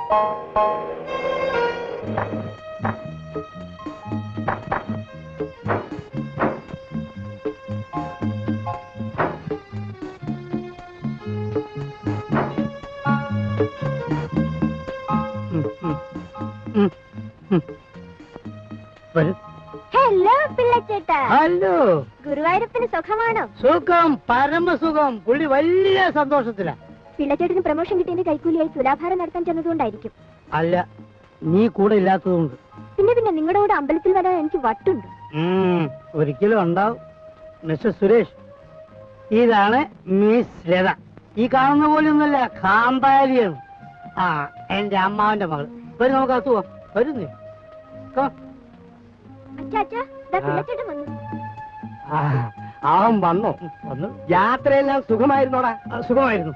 Hello പിള്ളച്ചേട്ടാ. Hello. ഗുരുവായൂരപ്പന് സുഖമാണോ? സുഖം, പരമസുഖം. പുള്ളി വലിയ സന്തോഷത്തിലാ. പിള്ളച്ചേട്ടന് പ്രമോഷൻ കിട്ടിയതിന്റെ കൈക്കൂലിയായി തുലാഭാരം നടത്താൻ ചെന്നതുകൊണ്ടായിരിക്കും. അല്ല, നീ കൂടെ ഇല്ലാത്തതുകൊണ്ട്. പിന്നെ നിങ്ങളുടെ കൂടെ അമ്പലത്തിൽ വരാൻ എനിക്ക് വട്ടുണ്ട്. ഒരിക്കലും ഉണ്ടാവും. മിസ്റ്റർ സുരേഷ്, ഇതാണ് മിസ് ലത. ഈ കാണുന്ന പോലെയൊന്നുമല്ല, കാമ്പാരിയാണ്. എന്റെ അമ്മാവന്റെ മകൾ. വരും, നമുക്ക് അകത്ത് പോവാം. വരുന്നേ. അവൻ വന്നോ? വന്നു. യാത്രയെല്ലാം സുഖമായിരുന്നോടാ? സുഖമായിരുന്നു.